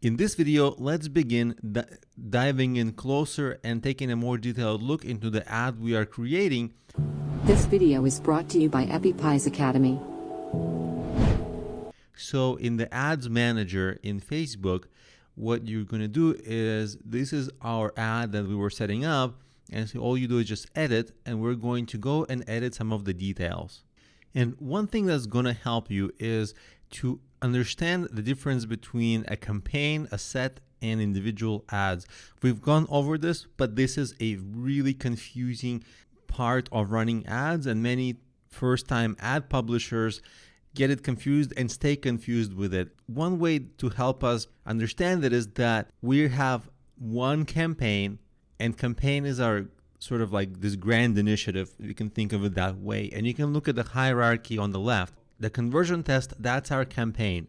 In this video, let's begin diving in closer and taking a more detailed look into the ad we are creating. This video is brought to you by EpiPies Academy. So in the Ads Manager in Facebook, what you're going to do is, this is our ad that we were setting up. And so all you do is just edit, and we're going to go and edit some of the details. And one thing that's going to help you is to understand the difference between a campaign, a set, and individual ads. We've gone over this, but this is a really confusing part of running ads, and many first-time ad publishers get it confused and stay confused with it. One way to help us understand it is that we have one campaign, and campaign is our sort of like this grand initiative. You can think of it that way. And you can look at the hierarchy on the left. The conversion test, that's our campaign.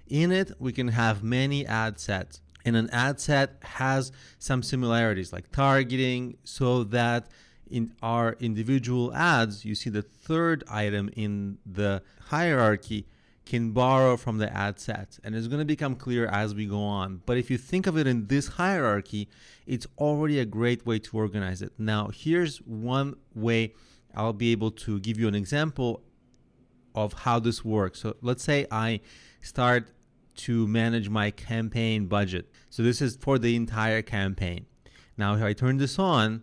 In it, we can have many ad sets. And an ad set has some similarities like targeting, so that in our individual ads, you see the third item in the hierarchy can borrow from the ad sets, and it's going to become clear as we go on. But if you think of it in this hierarchy, it's already a great way to organize it. Now, here's one way I'll be able to give you an example of how this works. So let's say I start to manage my campaign budget. So this is for the entire campaign. Now, if I turn this on,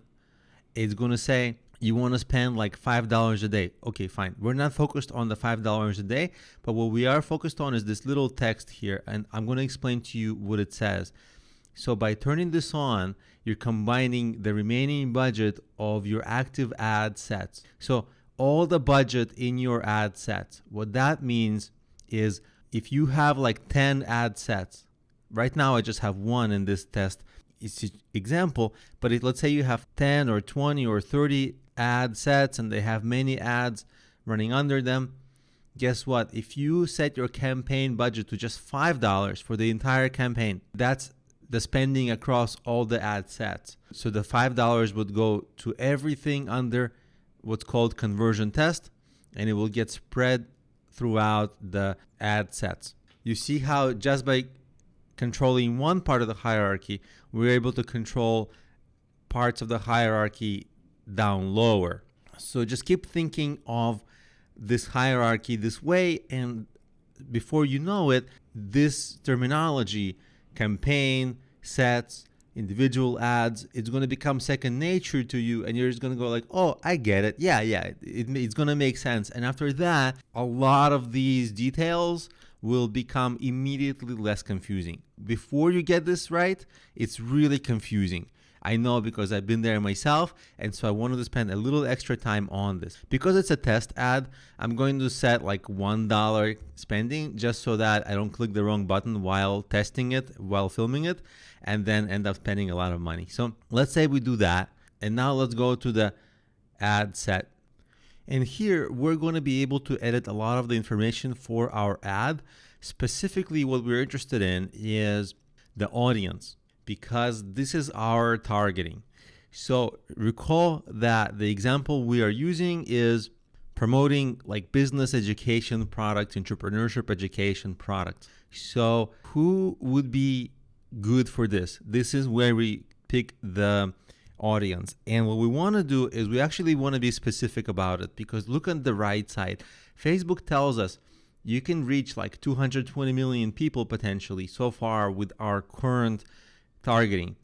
it's going to say, you want to spend like $5 a day. Okay, fine. We're not focused on the $5 a day, but what we are focused on is this little text here, and I'm going to explain to you what it says. So by turning this on, you're combining the remaining budget of your active ad sets. So all the budget in your ad sets, what that means is if you have like 10 ad sets, right now I just have one in this test example, but let's say you have 10 or 20 or 30 ad sets and they have many ads running under them. Guess what? If you set your campaign budget to just $5 for the entire campaign, that's the spending across all the ad sets. So the $5 would go to everything under what's called conversion test, and it will get spread throughout the ad sets. You see how just by controlling one part of the hierarchy, we're able to control parts of the hierarchy down lower. So just keep thinking of this hierarchy this way, and before you know it, this terminology, campaign, sets, individual ads, it's going to become second nature to you, and you're just going to go like, oh, I get it. Yeah, it's going to make sense. And after that, a lot of these details will become immediately less confusing. Before you get this right, it's really confusing. I know, because I've been there myself, and so I wanted to spend a little extra time on this. Because it's a test ad, I'm going to set like $1 spending, just so that I don't click the wrong button while testing it, while filming it, and then end up spending a lot of money. So let's say we do that, and now let's go to the ad set. And here we're going to be able to edit a lot of the information for our ad. Specifically, what we're interested in is the audience, because this is our targeting. So recall that the example we are using is promoting like business education products, entrepreneurship education products. So who would be good for this? This is where we pick the audience. And what we want to do is we actually want to be specific about it, because look on the right side. Facebook tells us you can reach like 220 million people potentially so far with our current targeting,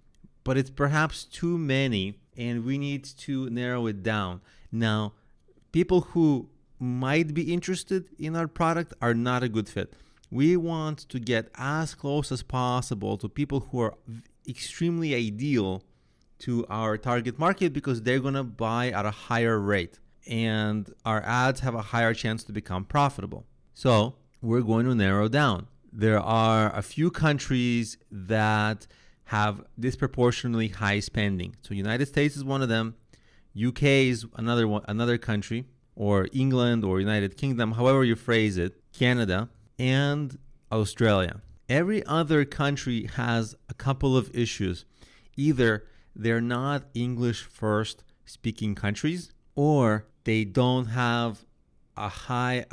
but it's perhaps too many, and we need to narrow it down. Now, people who might be interested in our product are not a good fit. We want to get as close as possible to people who are extremely ideal to our target market, because they're going to buy at a higher rate, and our ads have a higher chance to become profitable. So we're going to narrow down. There are a few countries that have disproportionately high spending. So United States is one of them. UK is another country, or England or United Kingdom, however you phrase it, Canada, and Australia. Every other country has a couple of issues. Either they're not English first speaking countries, or they don't have a high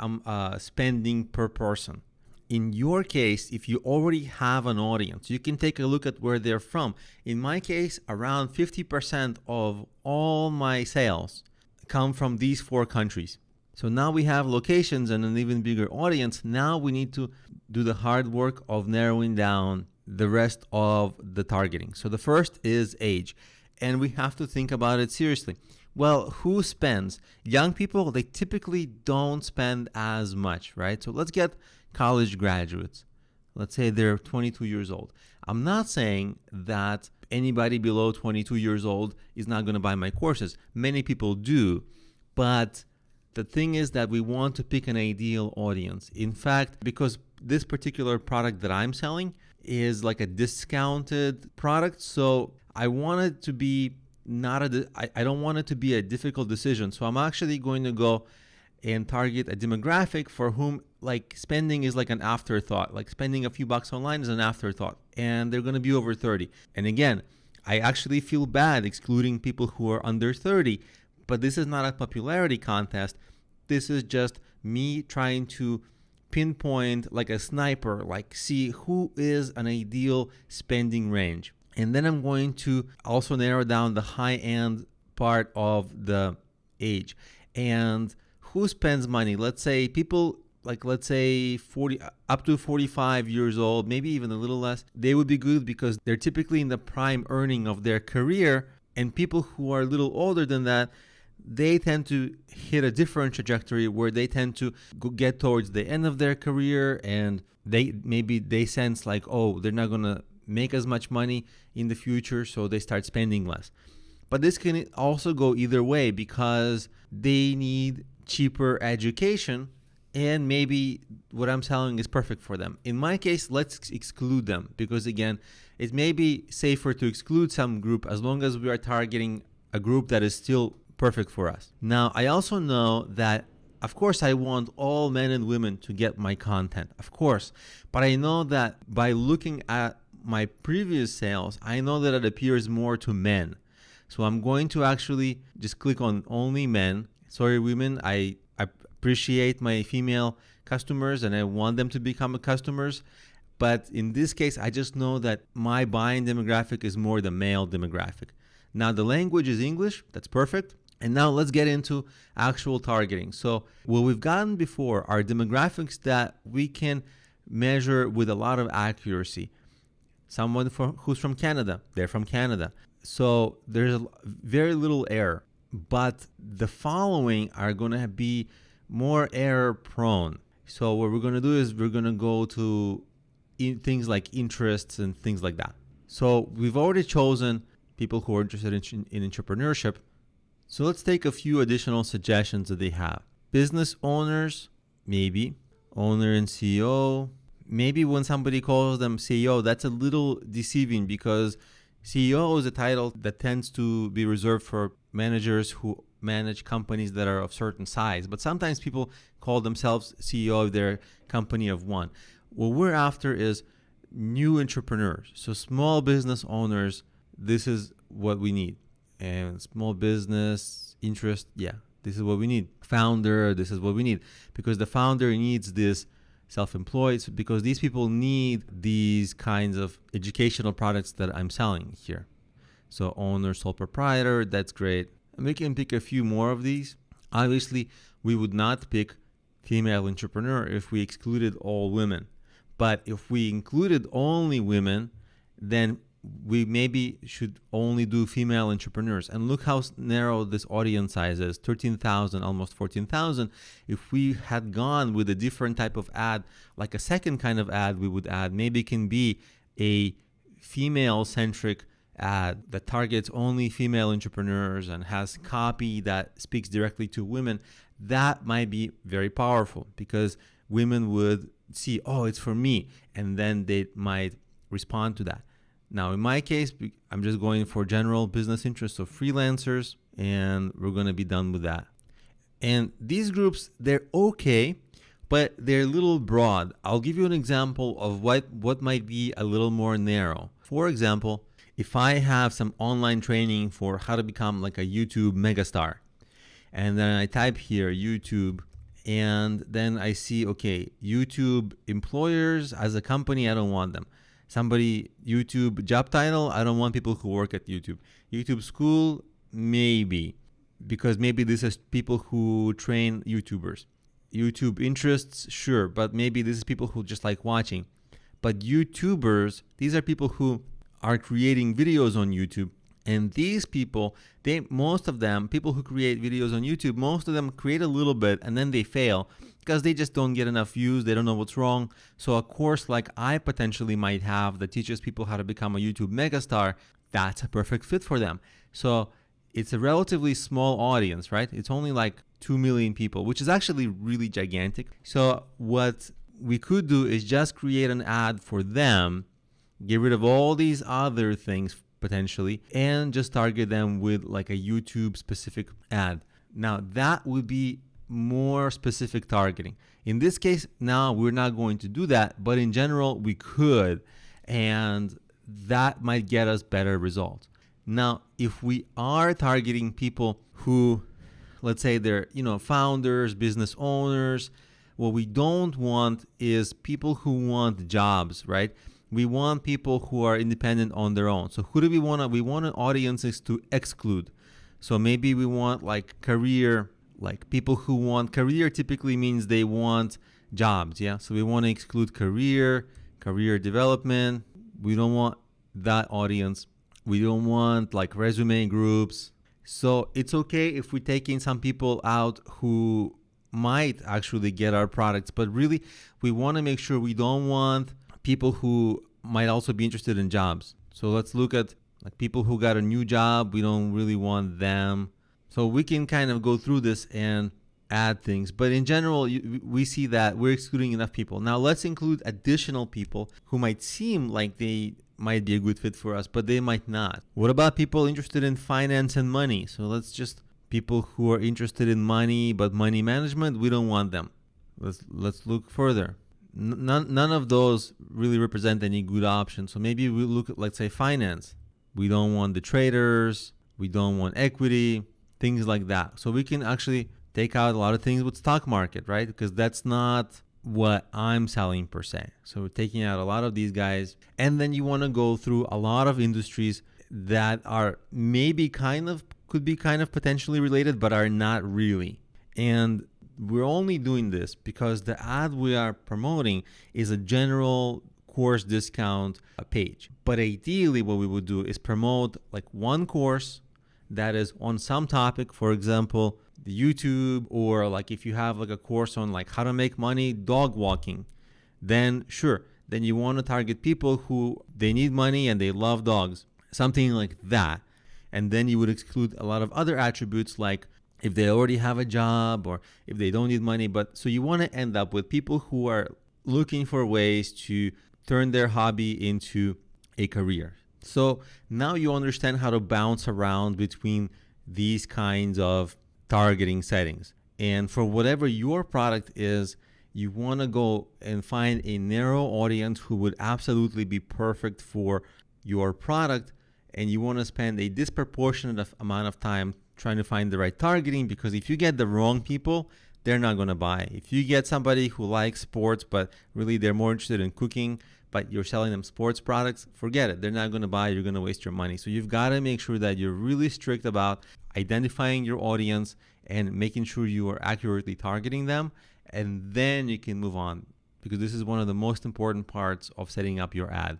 spending per person. in your case, if you already have an audience, you can take a look at where they're from. In my case, around 50% of all my sales come from these 4 countries. So now we have locations and an even bigger audience. Now we need to do the hard work of narrowing down the rest of the targeting. So the first is age, and we have to think about it seriously. Well, who spends? Young people, they typically don't spend as much, right? So let's get college graduates. Let's say they're 22 years old. I'm not saying that anybody below 22 years old is not going to buy my courses. Many people do, but the thing is that we want to pick an ideal audience. In fact, because this particular product that I'm selling is like a discounted product, so I want it to be I don't want it to be a difficult decision. So I'm actually going to go and target a demographic for whom like spending is like an afterthought. Like spending a few bucks online is an afterthought, and they're going to be over 30. And again, I actually feel bad excluding people who are under 30, but this is not a popularity contest. This is just me trying to pinpoint like a sniper, like see who is an ideal spending range. And then I'm going to also narrow down the high-end part of the age. And who spends money? Let's say people like, let's say 40 up to 45 years old, maybe even a little less. They would be good because they're typically in the prime earning of their career. And people who are a little older than that, they tend to hit a different trajectory where they tend to get towards the end of their career, and they sense like, oh, they're not going to make as much money in the future, so they start spending less. But this can also go either way because they need cheaper education, and maybe what I'm selling is perfect for them. In my case, let's exclude them because, again, it may be safer to exclude some group as long as we are targeting a group that is still perfect for us. Now, I also know that, of course, I want all men and women to get my content, of course, but I know that by looking at my previous sales, I know that it appears more to men. So I'm going to actually just click on only men. Sorry, women, I appreciate my female customers and I want them to become customers. But in this case, I just know that my buying demographic is more the male demographic. Now, the language is English. That's perfect. And now let's get into actual targeting. So what we've gotten before are demographics that we can measure with a lot of accuracy. Someone who's from Canada, they're from Canada. So there's very little error. But the following are going to be more error prone. So what we're going to do is we're going to go to things like interests and things like that. So we've already chosen people who are interested in entrepreneurship. So let's take a few additional suggestions that they have. Business owners, maybe. Owner and CEO. Maybe when somebody calls them CEO, that's a little deceiving because CEO is a title that tends to be reserved for managers who manage companies that are of certain size. But sometimes people call themselves CEO of their company of one. What we're after is new entrepreneurs. So small business owners, this is what we need. And small business interest, this is what we need. Founder, this is what we need. Because the founder needs this self-employed, because these people need these kinds of educational products that I'm selling here. So owner, sole proprietor, that's great. And we can pick a few more of these. Obviously, we would not pick female entrepreneur if we excluded all women. But if we included only women, then we maybe should only do female entrepreneurs. And look how narrow this audience size is, 13,000, almost 14,000. If we had gone with a different type of ad, like a second kind of ad we would add, maybe it can be a female-centric ad that targets only female entrepreneurs and has copy that speaks directly to women, that might be very powerful because women would see, oh, it's for me, and then they might respond to that. Now, in my case, I'm just going for general business interests of freelancers, and we're going to be done with that. And these groups, they're okay, but they're a little broad. I'll give you an example of what might be a little more narrow. For example, if I have some online training for how to become like a YouTube megastar, and then I type here YouTube, And then I see, okay, YouTube employers as a company, I don't want them. Somebody, YouTube job title, I don't want people who work at YouTube. YouTube school, maybe, because maybe this is people who train YouTubers. YouTube interests, sure, but maybe this is people who just like watching. But YouTubers, these are people who are creating videos on YouTube. And these people, most of them, people who create videos on YouTube, most of them create a little bit and then they fail because they just don't get enough views. They don't know what's wrong. So a course like I potentially might have that teaches people how to become a YouTube megastar, that's a perfect fit for them. So it's a relatively small audience, right? It's only like 2 million people, which is actually really gigantic. So what we could do is just create an ad for them, get rid of all these other things potentially, and just target them with like a YouTube specific ad. Now that would be more specific targeting. In this case, now we're not going to do that, but in general we could, and that might get us better results. Now, if we are targeting people who, let's say they're, founders, business owners, what we don't want is people who want jobs, right? We want people who are independent on their own. So who do we want? We want audiences to exclude. So maybe we want like career, like people who want career typically means they want jobs. Yeah. So we want to exclude career development. We don't want that audience. We don't want like resume groups. So it's okay if we're taking some people out who might actually get our products, but really we want to make sure we don't want people who might also be interested in jobs. So let's look at like people who got a new job. We don't really want them. So we can kind of go through this and add things. But in general, we see that we're excluding enough people. Now let's include additional people who might seem like they might be a good fit for us, but they might not. What about people interested in finance and money? So let's just people who are interested in money, but money management, we don't want them. Let's look further. None of those really represent any good option. So maybe we look at, let's say, finance. We don't want the traders. We don't want equity, things like that. So we can actually take out a lot of things with stock market, right? Because that's not what I'm selling per se. So we're taking out a lot of these guys. And then you want to go through a lot of industries that are maybe could be potentially related, but are not really. And we're only doing this because the ad we are promoting is a general course discount page. But ideally what we would do is promote like one course that is on some topic, for example, the YouTube, or like if you have like a course on like how to make money dog walking, then sure, then you want to target people who they need money and they love dogs, something like that. And then you would exclude a lot of other attributes like if they already have a job or if they don't need money. But so you want to end up with people who are looking for ways to turn their hobby into a career. So now you understand how to bounce around between these kinds of targeting settings. And for whatever your product is, you want to go and find a narrow audience who would absolutely be perfect for your product. And you want to spend a disproportionate amount of time trying to find the right targeting, because if you get the wrong people, they're not going to buy. If you get somebody who likes sports, but really they're more interested in cooking, but you're selling them sports products, forget it. They're not going to buy. You're going to waste your money. So you've got to make sure that you're really strict about identifying your audience and making sure you are accurately targeting them. And then you can move on, because this is one of the most important parts of setting up your ad.